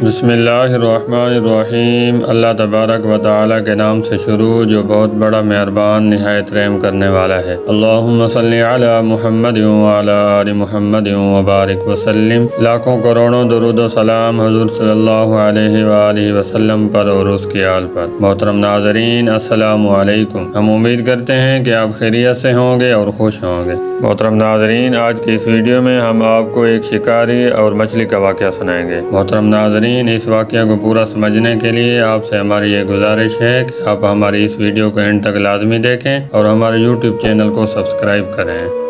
بسم اللہ الرحمن الرحیم۔ اللہ تبارک و تعالیٰ کے نام سے شروع جو بہت بڑا مہربان نہایت رحم کرنے والا ہے۔ اللہم صلی علی محمد وعلی آل محمد وبارک وسلم۔ لاکھوں کروڑوں درود و سلام حضور صلی اللہ علیہ وآلہ وسلم پر اور اس کی آل پر۔ محترم ناظرین السلام علیکم۔ ہم امید کرتے ہیں کہ آپ خیریت سے ہوں گے اور خوش ہوں گے۔ محترم ناظرین آج کی اس ویڈیو میں ہم آپ کو ایک شکاری اور مچھلی کا واقعہ سنائیں گے۔ محترم ناظرین اس واقعہ کو پورا سمجھنے کے لیے آپ سے ہماری یہ گزارش ہے کہ آپ ہماری اس ویڈیو کو اینڈ تک لازمی دیکھیں اور ہمارے یوٹیوب چینل کو سبسکرائب کریں۔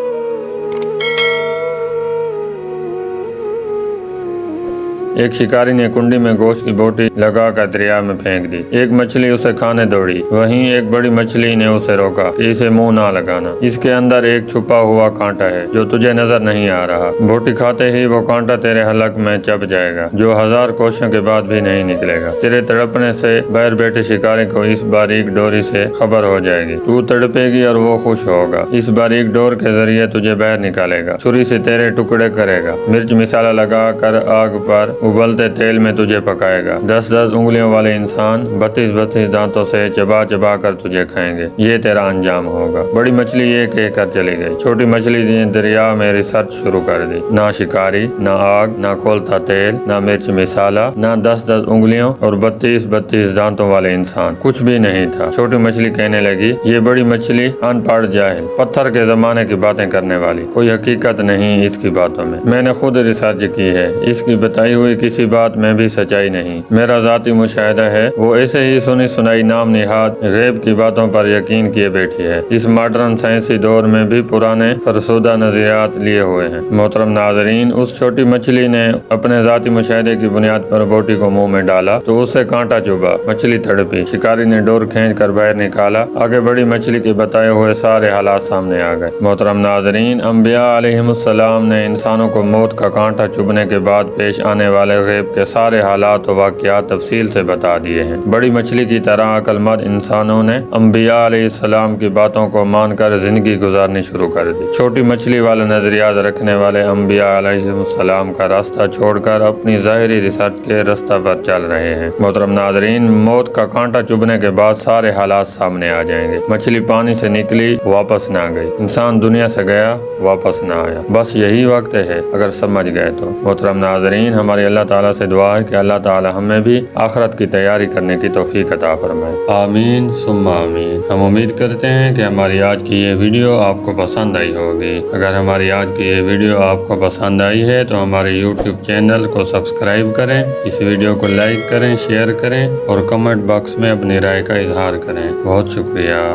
ایک شکاری نے کنڈی میں گوشت کی بوٹی لگا کر دریا میں پھینک دی۔ ایک مچھلی اسے کھانے دوڑی، وہیں ایک بڑی مچھلی نے اسے روکا کہ اسے منہ نہ لگانا، اس کے اندر ایک چھپا ہوا کانٹا ہے جو تجھے نظر نہیں آ رہا۔ بوٹی کھاتے ہی وہ کانٹا تیرے حلق میں چبھ جائے گا جو 1000 کوششوں کے بعد بھی نہیں نکلے گا۔ تیرے تڑپنے سے باہر بیٹھے شکاری کو اس باریک ڈوری سے خبر ہو جائے گی، تو تڑپے گی اور وہ خوش ہوگا۔ اس باریک ڈور کے ذریعے تجھے باہر نکالے گا، چھری سے تیرے ٹکڑے کرے گا، مرچ مسالہ لگا کر آگ پر ابلتے تیل میں تجھے پکائے گا۔ 10 انگلیوں والے انسان 32 دانتوں سے چبا چبا کر تجھے کھائیں گے، یہ تیرا انجام ہوگا۔ بڑی مچھلی یہ کہہ کر چلی گئی۔ چھوٹی مچھلی نے دریا میں ریسرچ شروع کر دی۔ نہ شکاری، نہ آگ، نہ کھولتا تیل، نہ مرچ مسالہ، نہ 10 انگلیوں اور 32 دانتوں والے انسان، کچھ بھی نہیں تھا۔ چھوٹی مچھلی کہنے لگی، یہ بڑی مچھلی ان پڑھ جاہل، پتھر کے زمانے کی باتیں کرنے والی، کوئی حقیقت نہیں اس کی باتوں میں نے خود ریسرچ کی ہے، اس کی بتائی ہوئی کسی بات میں بھی سچائی نہیں۔ میرا ذاتی مشاہدہ ہے، وہ ایسے ہی سنی سنائی نام نہاد غیب کی باتوں پر یقین کیے بیٹھی ہے، اس ماڈرن سائنسی دور میں بھی پرانے فرسودہ نظریات لیے ہوئے ہیں۔ محترم ناظرین اس چھوٹی مچھلی نے اپنے ذاتی مشاہدے کی بنیاد پر بوٹی کو منہ میں ڈالا تو اسے کانٹا چبھا، مچھلی تڑپی، شکاری نے ڈور کھینچ کر باہر نکالا، آگے بڑی مچھلی کے بتائے ہوئے سارے حالات سامنے آ گئے۔ محترم ناظرین انبیاء علیہم السلام نے انسانوں کو موت کا کانٹا چبھنے کے بعد پیش آنے والے غیب کے سارے حالات و واقعات تفصیل سے بتا دیے ہیں۔ بڑی مچھلی کی طرح عقل مند انسانوں نے انبیاء علیہ السلام کی باتوں کو مان کر زندگی گزارنی شروع کر دی۔ چھوٹی مچھلی والے نظریات رکھنے والے انبیاء علیہ السلام کا راستہ چھوڑ کر اپنی ظاہری ریسرچ کے راستہ پر چل رہے ہیں۔ محترم ناظرین موت کا کانٹا چبھنے کے بعد سارے حالات سامنے آ جائیں گے۔ مچھلی پانی سے نکلی واپس نہ گئی، انسان دنیا سے گیا واپس نہ آیا، بس یہی وقت ہے اگر سمجھ گئے تو۔ محترم ناظرین ہماری اللہ تعالیٰ سے دعا ہے کہ اللہ تعالی ہمیں بھی آخرت کی تیاری کرنے کی توفیق عطا فرمائے۔ آمین ثم آمین۔ ہم امید کرتے ہیں کہ ہماری آج کی یہ ویڈیو آپ کو پسند آئی ہوگی۔ اگر ہماری آج کی یہ ویڈیو آپ کو پسند آئی ہے تو ہمارے یوٹیوب چینل کو سبسکرائب کریں، اس ویڈیو کو لائک کریں، شیئر کریں اور کمنٹ باکس میں اپنی رائے کا اظہار کریں۔ بہت شکریہ۔